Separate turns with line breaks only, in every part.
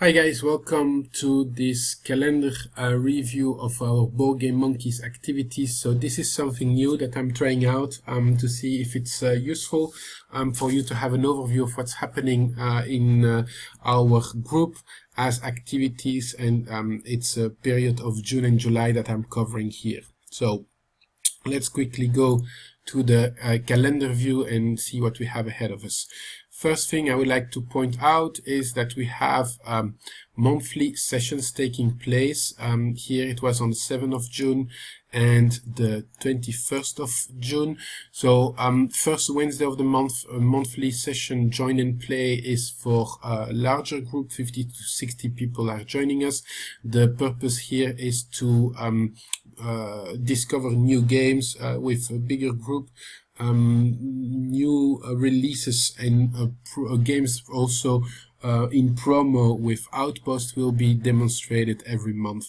Hi guys, welcome to this calendar review of our Board Game Monkeys activities. So this is something new that I'm trying out to see if it's useful for you to have an overview of what's happening in our group as activities, and it's a period of June and July that I'm covering here. So let's quickly go to the calendar view and see what we have ahead of us. First thing I would like to point out is that we have monthly sessions taking place. Here it was on the 7th of June and the 21st of June. So first Wednesday of the month, a monthly session join and play is for a larger group. 50 to 60 people are joining us. The purpose here is to discover new games with a bigger group, new releases, and games also in promo with Outpost will be demonstrated every month.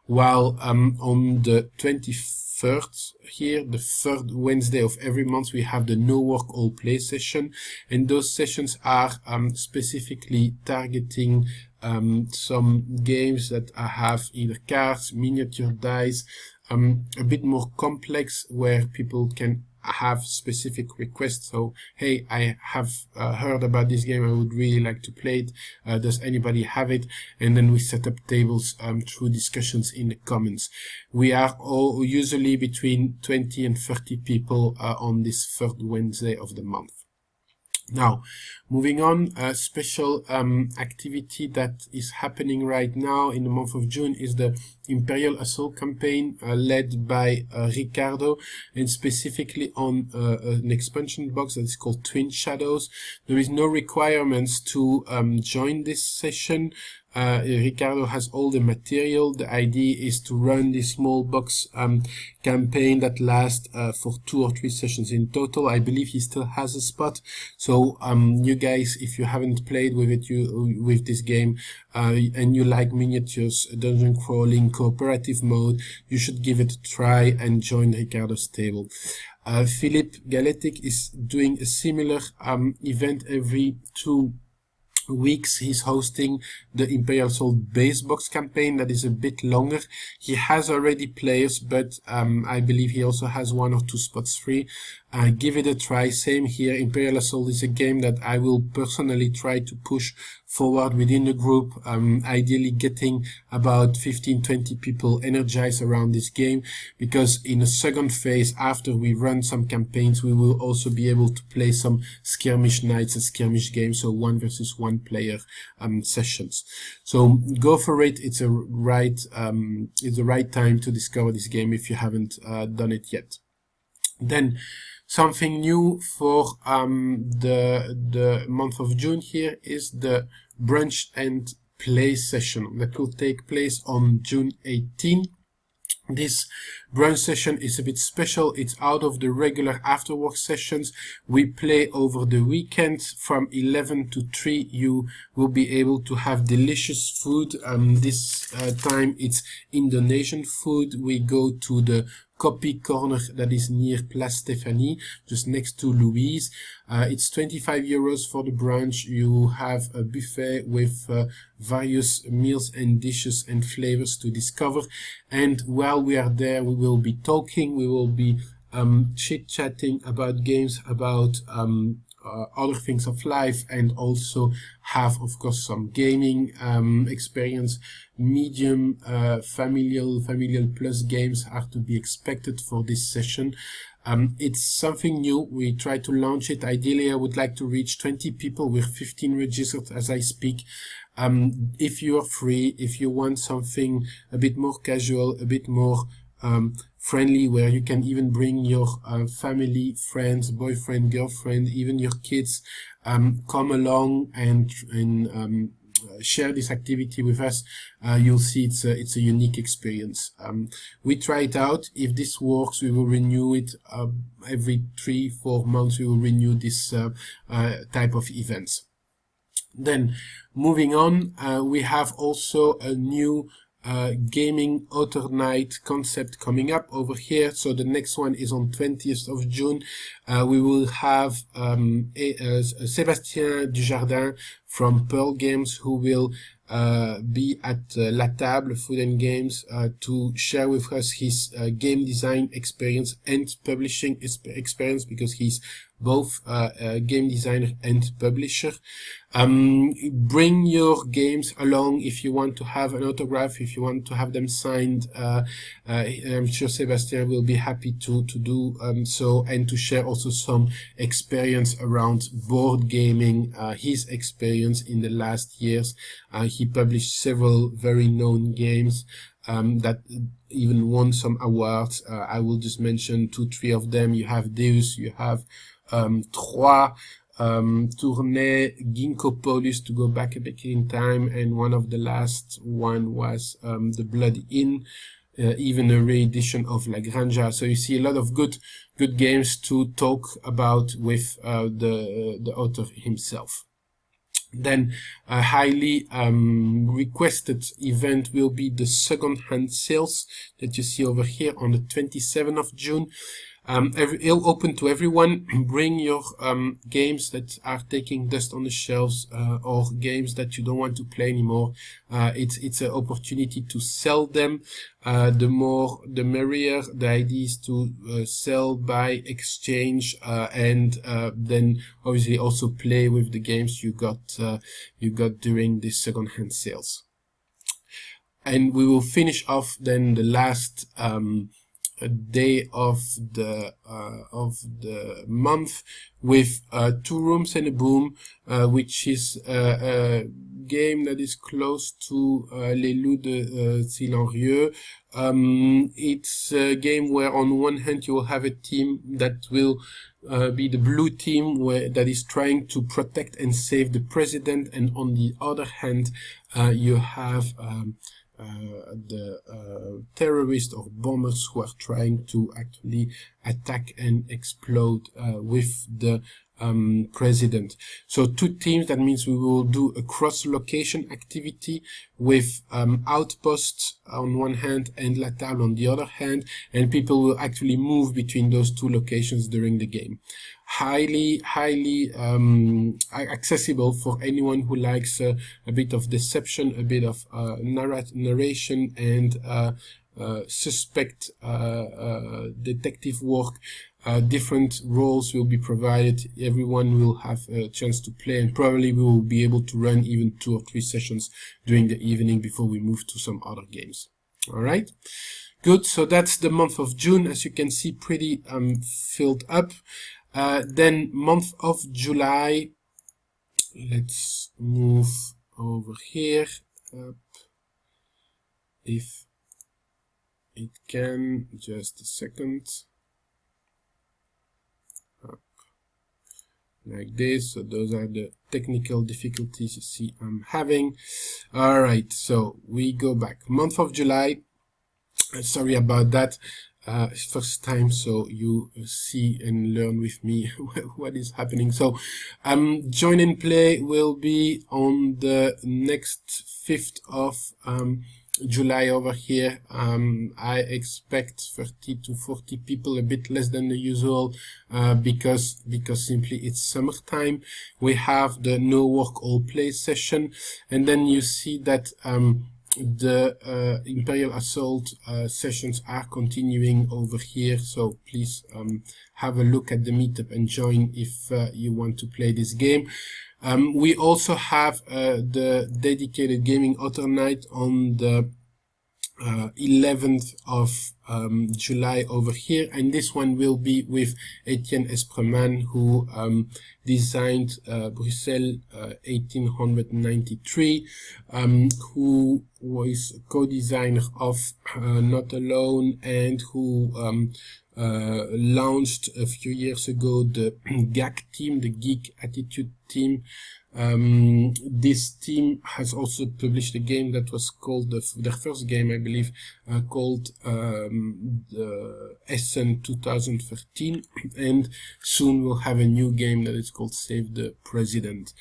While on the 23rd here, the third Wednesday of every month, we have the No Work All Play session, and those sessions are specifically targeting some games that have either cards, miniature dice, a bit more complex, where people can have specific requests. So, hey, I have heard about this game, I would really like to play it. Does anybody have it? And then we set up tables through discussions in the comments. We are all usually between 20 and 30 people on this third Wednesday of the month. Now, moving on, a special activity that is happening right now in the month of June is the Imperial Assault campaign led by Ricardo, and specifically on an expansion box that is called Twin Shadows. There is no requirements to join this session. Ricardo has all the material. The idea is to run this small box campaign that lasts for 2 or 3 sessions in total. I believe he still has a spot. So you guys, if you haven't played with it, with this game, and you like miniatures, dungeon crawling, cooperative mode, you should give it a try and join Ricardo's table. Philip Galetic is doing a similar event every 2 weeks. He's hosting the Imperial Assault base box campaign that is a bit longer. He has already players, but I believe he also has 1 or 2 spots free. Give it a try. Same here. Imperial Assault is a game that I will personally try to push forward within the group, ideally getting about 15-20 people energized around this game, because in a second phase, after we run some campaigns, we will also be able to play some skirmish nights and skirmish games, so 1 versus 1 player sessions. So go for it. It's the right time to discover this game if you haven't done it yet. Then something new for the month of June here is the brunch and play session that will take place on June 18. This brunch session is a bit special. It's out of the regular afterwork sessions. We play over the weekend from 11 to 3. You will be able to have delicious food. This time it's Indonesian food. We go to the Kopi Corner that is near Place Stéphanie, just next to Louise. It's 25 euros for the brunch. You have a buffet with various meals and dishes and flavors to discover. And while we are there, we will be talking, we will be chit-chatting about games, about other things of life, and also have, of course, some gaming experience. Medium familial plus games are to be expected for this session. It's something new. We try to launch it. Ideally, I would like to reach 20 people with 15 registered as I speak. If you are free, if you want something a bit more casual, a bit more friendly, where you can even bring your family, friends, boyfriend, girlfriend, even your kids, come along and share this activity with us. You'll see it's a unique experience. We try it out. If this works, we will renew it every 3-4 months. We will renew this type of events. Then moving on, we have also a new gaming author night concept coming up over here. So the next one is on 20th of June. We will have Sébastien Dujardin from Pearl Games, who will be at La Table Food and Games to share with us his game design experience and publishing experience, because he's both a game designer and publisher. Bring your games along if you want to have an autograph, if you want to have them signed. I'm sure Sébastien will be happy to do so, and to share also some experience around board gaming, his experience in the last years. He published several very known games that even won some awards. I will just mention 2-3 of them. You have Deus, you have Trois, Tournai, Ginkgo Paulus, to go back a bit in time, and one of the last one was The Blood Inn, even a re-edition of La Granja. So you see a lot of good games to talk about with the author himself. Then a highly requested event will be the second-hand sales that you see over here on the 27th of June. Open to everyone. Bring your games that are taking dust on the shelves, or games that you don't want to play anymore. It's an opportunity to sell them. The more the merrier. The idea is to sell, buy, exchange, and then obviously also play with the games you got during this second-hand sales. And we will finish off then the last day of the month with Two Rooms and a Boom, which is a game that is close to Les Loups de Silent-Rieux. It's a game where on one hand you will have a team that will be the blue team, that is trying to protect and save the president, and on the other hand you have the terrorists or bombers who are trying to actually attack and explode with the president. So two teams. That means we will do a cross-location activity with Outpost on one hand and La Table on the other hand, and people will actually move between those two locations during the game. Highly accessible for anyone who likes a bit of deception, a bit of narration, and suspect detective work. Different roles will be provided. Everyone will have a chance to play, and probably we will be able to run even 2 or 3 sessions during the evening before we move to some other games. All right, good. So that's the month of June. As you can see, pretty filled up. Then month of July, let's move over here up, if it can, just a second, up like this. So those are the technical difficulties you see I'm having. All right, so we go back. Month of July, sorry about that. First time, so you see and learn with me what is happening. So Join and Play will be on the next 5th of July over here. I expect 30 to 40 people, a bit less than the usual, because simply it's summertime. We have the No Work All Play session, and then you see that the Imperial Assault sessions are continuing over here, so please have a look at the meetup and join if you want to play this game. We also have the dedicated gaming author night on the 11th of July over here, and this one will be with Etienne Espreman, who designed Bruxelles 1893, who was co-designer of Not Alone, and who launched a few years ago the GAC team, the Geek Attitude team. This team has also published a game that was called their first game, I believe, called the Essen 2013, and soon we'll have a new game that is called Save the President.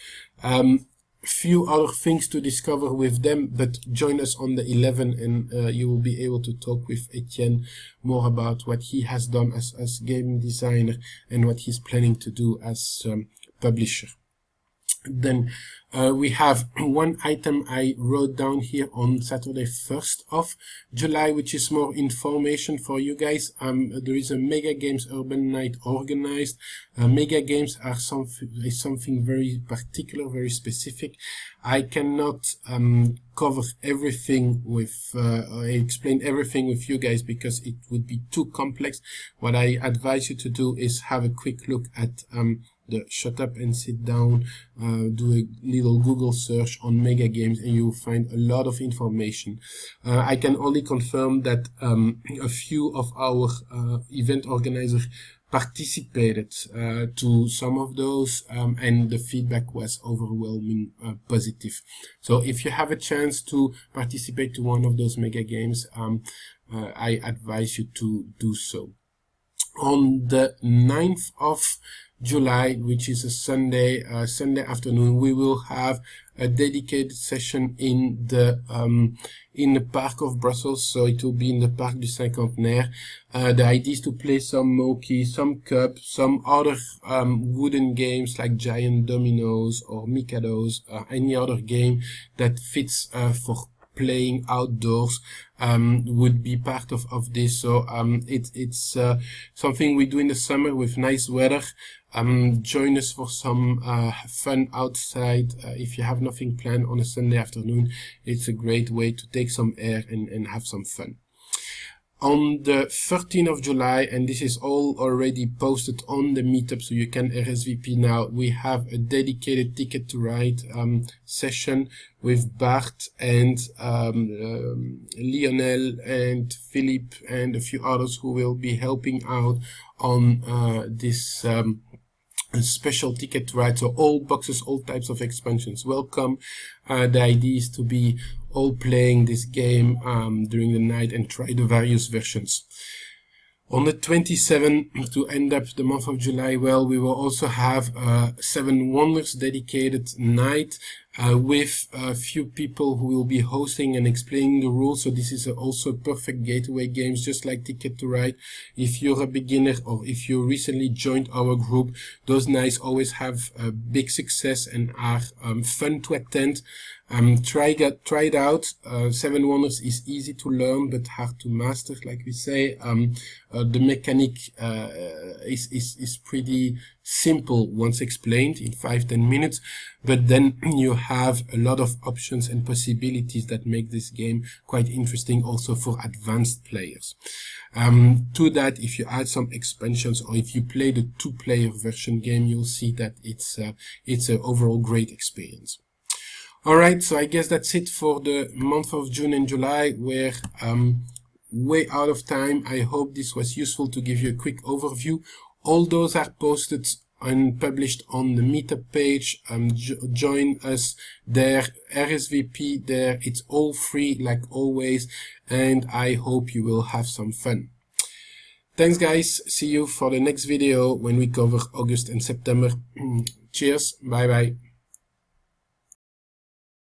few other things to discover with them, but join us on the 11th, and you will be able to talk with Etienne more about what he has done as game designer and what he's planning to do as publisher. Then we have one item I wrote down here on Saturday 1st of July, which is more information for you guys. There is a Mega Games Urban Night organized. Mega Games are something very particular, very specific. I cannot cover everything with explain everything with you guys because it would be too complex. What I advise you to do is have a quick look at the Shut Up and Sit Down, do a little Google search on Mega Games, and you will find a lot of information. I can only confirm that a few of our event organizers participated to some of those, and the feedback was overwhelming positive. So if you have a chance to participate to one of those Mega Games, I advise you to do so. On the 9th of July, which is a Sunday afternoon, we will have a dedicated session in the Park of Brussels. So it will be in the Parc du Cinquantenaire. The idea is to play some Moki, some Cup, some other wooden games like Giant Dominoes or Mikados, or any other game that fits for playing outdoors would be part of this. So it's something we do in the summer with nice weather. Join us for some fun outside. If you have nothing planned on a Sunday afternoon, it's a great way to take some air and have some fun. On the 13th of July, and this is all already posted on the meetup, so you can RSVP now, we have a dedicated Ticket to Ride session with Bart and Lionel and Philippe and a few others who will be helping out on this special Ticket to Ride. So all boxes, all types of expansions welcome. The idea is to be all playing this game during the night and try the various versions. On the 27th, to end up the month of July well, we will also have a Seven Wonders dedicated night with a few people who will be hosting and explaining the rules. So this is also perfect gateway games, just like Ticket to Ride. If you're a beginner or if you recently joined our group, those nights always have a big success and are fun to attend. Try it out. Seven Wonders is easy to learn but hard to master, like we say. The mechanic is pretty simple once explained in 5-10 minutes, but then you have a lot of options and possibilities that make this game quite interesting also for advanced players. To that, if you add some expansions or if you play the 2-player version game, you'll see that it's an overall great experience. Alright, so I guess that's it for the month of June and July. We're way out of time. I hope this was useful to give you a quick overview. All those are posted and published on the meetup page. Join us there, RSVP there. It's all free like always, and I hope you will have some fun. Thanks guys, see you for the next video when we cover August and September. Cheers, bye bye.